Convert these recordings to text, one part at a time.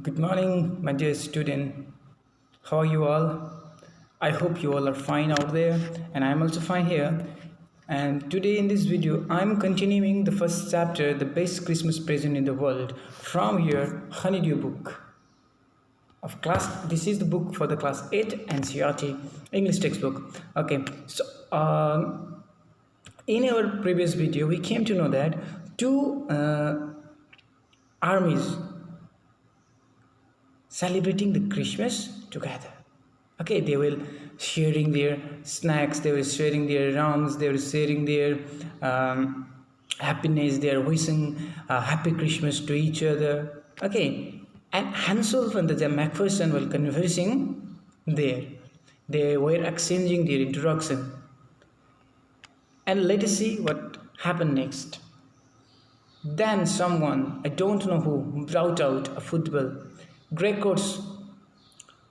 Good morning, my dear student. How are you all? I hope you all are fine out there, and I'm also fine here. And today in this video, I'm continuing the first chapter, The Best Christmas Present in the World, from your Honeydew book of class. This is the book for the class 8 NCERT English textbook. Okay, so in our previous video, we came to know that two armies celebrating the Christmas together. Okay, they will sharing their snacks, they were sharing their rounds, they were sharing their happiness, they are wishing happy Christmas to each other. Okay, and Hansel and the Macpherson were conversing there. They were exchanging their introduction. And let us see what happened next. Then someone, I don't know who, brought out a football. Grey coats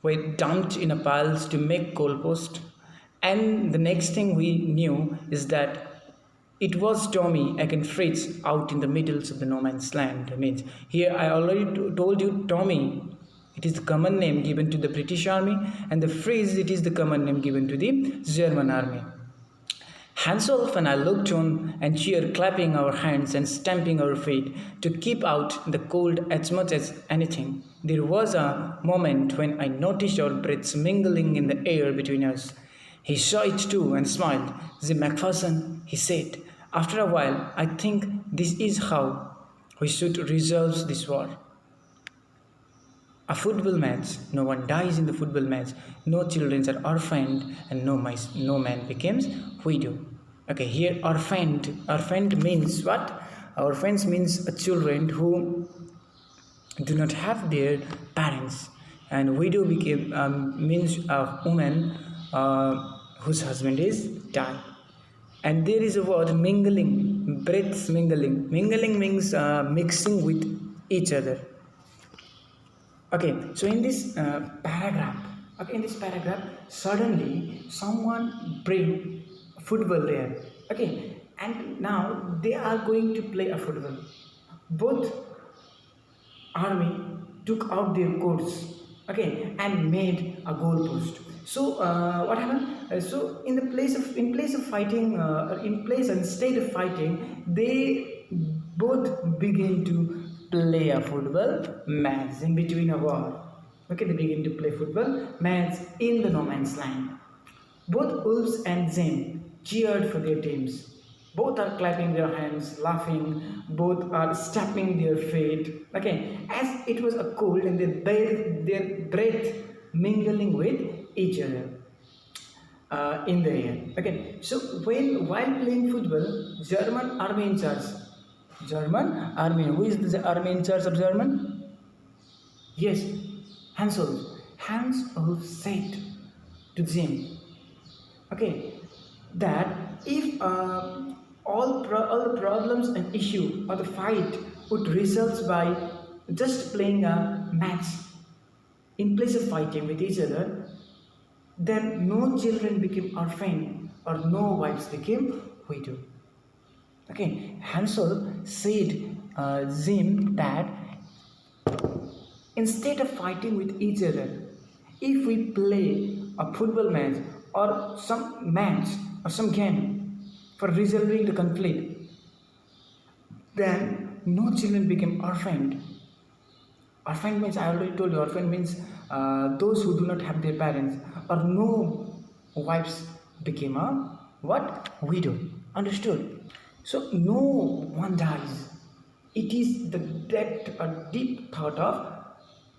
were dumped in a piles to make goalpost, and the next thing we knew is that it was Tommy against Fritz out in the middle of the no man's land. I mean, here I already told you Tommy. It is the common name given to the British Army, and the Fritz it is the common name given to the German Army. Hansel and I looked on and cheered, clapping our hands and stamping our feet to keep out the cold as much as anything. There was a moment when I noticed our breaths mingling in the air between us. He saw it too and smiled. "Jim Macpherson," he said, "after a while, I think this is how we should resolve this war. A football match, no one dies in the football match, no children are orphaned, and no man becomes widow." Okay, here orphaned means what? Orphans means children who do not have their parents, and widow means a woman whose husband is died. And there is a word mingling, breaths mingling. Mingling means mixing with each other. Okay, so in this paragraph, suddenly someone bring football there. Okay, and now they are going to play a football. Both army took out their coats, okay, and made a goal post. So what happened? So in place of fighting, instead of fighting, they both begin to play a football match in between a war. Okay, they begin to play football match in the no man's land. Both Wolves and Zen cheered for their teams. Both are clapping their hands, laughing. Both are stamping their feet. Okay, as it was a cold and their breath mingling with each other in the air. Okay, so while playing football, German army in charge. German army. Who is the army in charge of German? Yes, Hansel. Hansel said to Jim, okay, that if all the problems and issue or the fight would result by just playing a match in place of fighting with each other, then no children became orphaned or no wives became widow. Okay, Hansel said Jim that instead of fighting with each other, if we play a football match or some match or some game for resolving the conflict, then no children became orphaned. Orphan means, I already told you, orphan means those who do not have their parents, or no wives became a what? Widow. Understood? So no one dies. It is the depth or deep thought of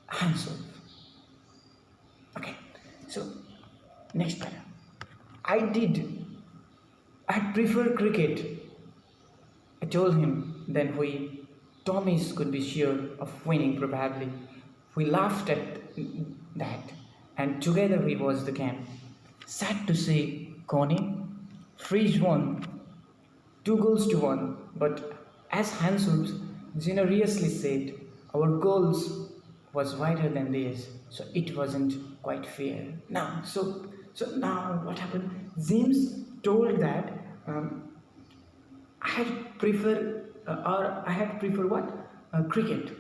Hansel. Okay, so next paragraph. I prefer cricket. I told him. Then Tommys could be sure of winning probably. We laughed at that, and together we watched the game. Sad to say, Connie, Fridge won 2-1, but as Hansel generously said, our goals was wider than theirs, so it wasn't quite fair. So now what happened? James told that I had prefer what cricket.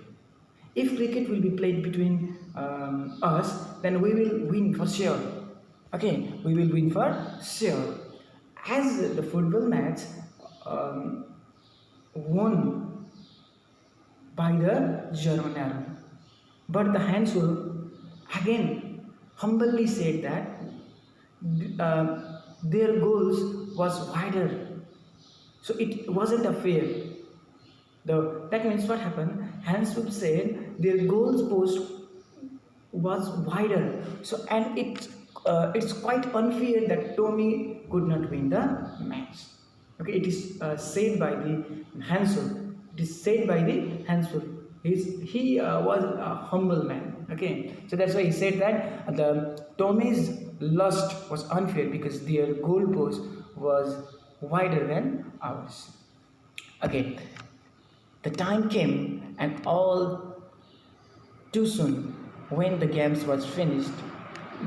If cricket will be played between us, then we will win for sure. Okay, we will win for sure. As the football match um, won by the German army. But the Hansel again humbly said that their goals was wider, so it wasn't a fair. That means what happened? Hansel said their goals post was wider, so and it's quite unfair that Tommy could not win the match. Okay, it is said by the Hansel. It is said by the Hansel. He was a humble man. Okay, so that's why he said that the Tommy's lust was unfair because their goalpost was wider than ours. Okay, the time came, and all too soon, when the games was finished,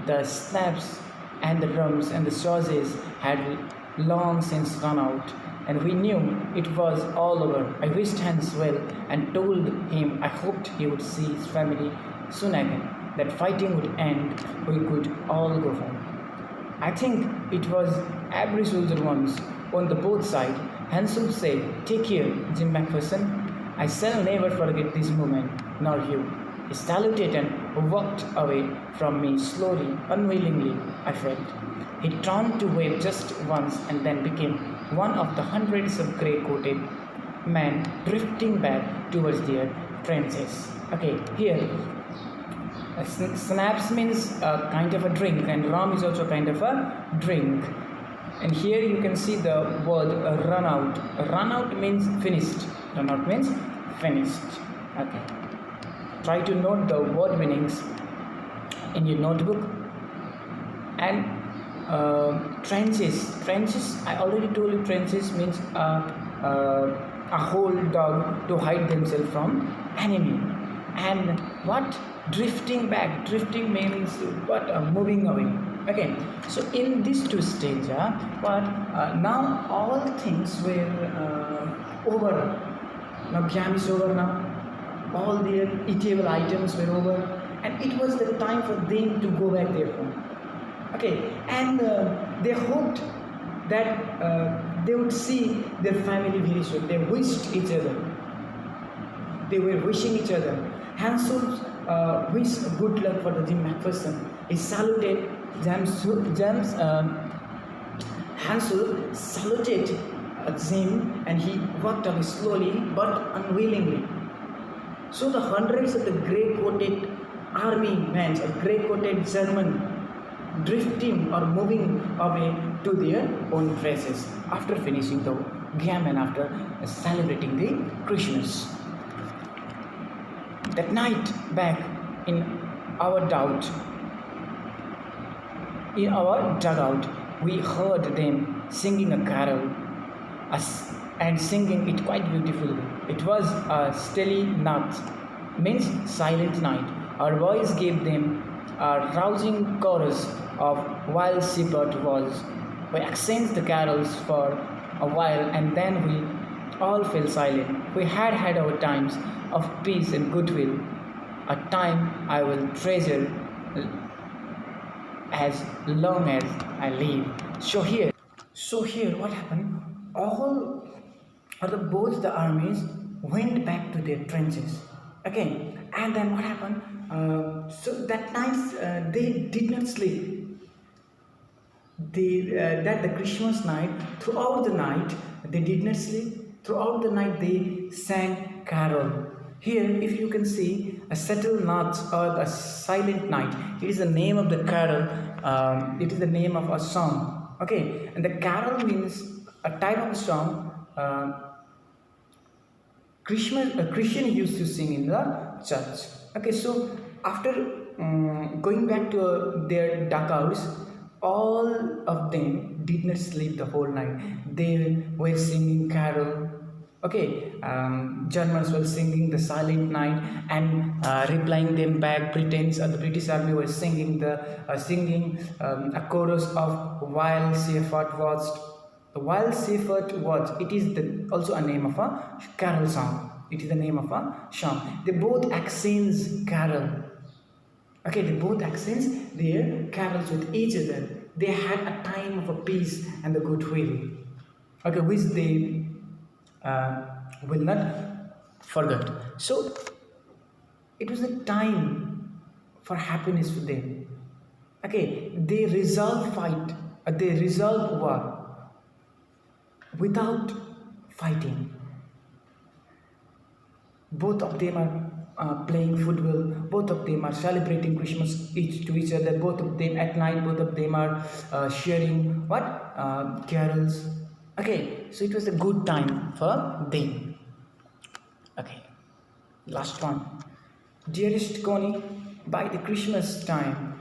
the snaps and the drums and the sausages had long since run out, and we knew it was all over. I wished Hans well and told him I hoped he would see his family soon again, that fighting would end, we could all go home. I think it was every soldier once on the both sides. Hansel said, "Take care, Jim Macpherson. I shall never forget this moment, nor you." He saluted and walked away from me slowly, unwillingly, I felt. He turned to wave just once and then became one of the hundreds of grey-coated men drifting back towards their trenches. Okay, here snaps means a kind of a drink, and rum is also kind of a drink. And here you can see the word run out. Run out means finished. Run out means finished. Okay. Try to note the word meanings in your notebook. And trenches. Trenches, I already told you, trenches means a whole dog to hide themselves from enemy. And what? Drifting back. Drifting means what? Moving away. Okay, so in these two stages, now all things were over. Now game is over now. All their eatable items were over, and it was the time for them to go back their home. Okay, and they hoped that they would see their family very soon. They wished each other. They were wishing each other. Hansel wished good luck for the Jim Macpherson. He saluted Hansel saluted Jim, and he walked away slowly but unwillingly. So the hundreds of the grey-coated army men, or grey-coated German, drifting or moving away to their own places after finishing the game and after celebrating the Christmas. That night, back in our dugout, we heard them singing a carol, and singing it quite beautifully. It was a Stille Nacht, means silent night. Our voice gave them a rousing chorus of Wild Shepherd was. We exchanged the carols for a while, and then we all fell silent. We had had our times of peace and goodwill, a time I will treasure as long as I live. So here, what happened? All or both the armies went back to their trenches. Okay, and then what happened? So that night they did not sleep. That the Christmas night, throughout the night they did not sleep. Throughout the night they sang carol. Here, if you can see, a Stille Nacht or a silent night, it is the name of the carol. It is the name of a song. Okay, and the carol means a type of song. Christian used to sing in the church. Okay, so after going back to their dugouts, all of them did not sleep the whole night. They were singing carol. Okay, Germans were singing the silent night, and replying them back. The British army was singing a chorus of Wild Shepherd Watched. The Wild Shepherd Watched. It is also a name of a carol song. It is the name of a song. They both exchange carol. Okay, they both exchange their carols with each other. They had a time of a peace and the goodwill. Okay, which they will not forget. So it was a time for happiness for them. Okay, they resolve fight. They resolve war without fighting. Both of them are playing football. Both of them are celebrating Christmas each to each other. Both of them at night. Both of them are sharing what carols. Okay, so it was a good time for them. Okay, last one. Dearest Connie, by the Christmas time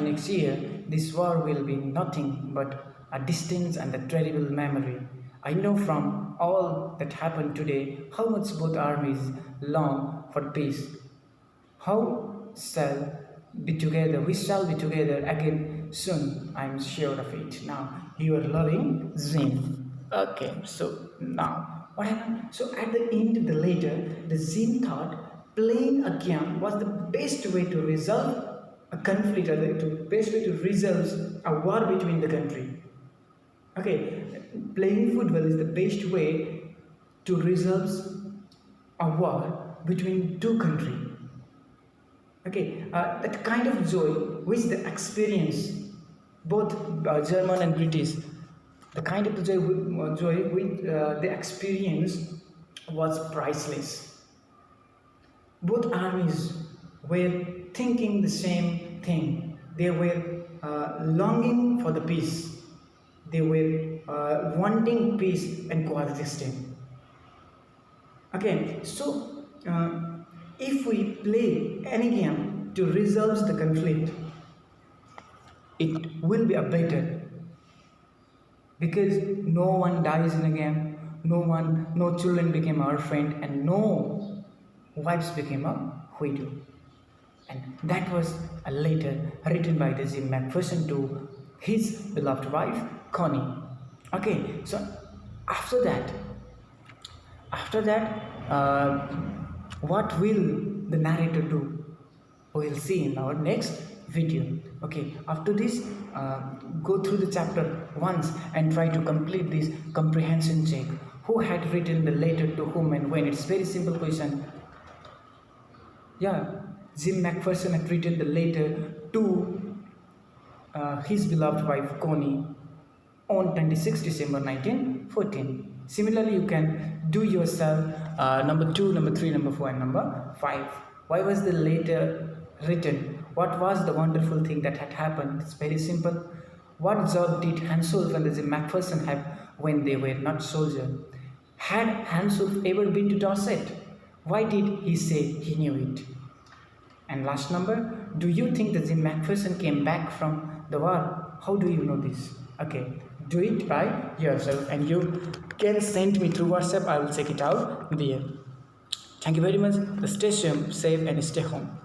next year, this war will be nothing but a distance and a terrible memory. I know from all that happened today how much both armies long for peace. How shall be together? We shall be together again soon. I am sure of it. Now, your loving Zim. Okay, so now what happened? So at the end of the letter, the Zim thought playing a game was the best way to resolve a conflict, or the best way to resolve a war between the country. Okay, playing football is the best way to resolve a war between two countries. Okay, that kind of joy which they experience, both German and British, the kind of joy which they experience was priceless. Both armies were thinking the same thing. They were longing for the peace. They were wanting peace and coexisting. Okay, so if we play any game to resolve the conflict, it will be a better, because no one dies in a game, no children became orphaned, and no wives became a widow. And that was a letter written by the Jim McPherson to his beloved wife Connie. Okay, so after that, what will the narrator do? We will see in our next video. Okay, after this, go through the chapter once and try to complete this comprehension check. Who had written the letter to whom and when? It's very simple question. Yeah, Jim McPherson had written the letter to his beloved wife Connie on 26 December 1914. Similarly, you can do yourself number 2, number 3, number 4 and number 5. Why was the letter written? What was the wonderful thing that had happened? It's very simple. What job did Hanswolf and the Jim McPherson have when they were not soldiers? Had Hanswolf ever been to Dorset? Why did he say he knew it? And last number, do you think that Jim McPherson came back from the war? How do you know this? Okay, do it by yourself, and you can send me through WhatsApp. I will check it out there. Thank you very much. Stay safe and stay home.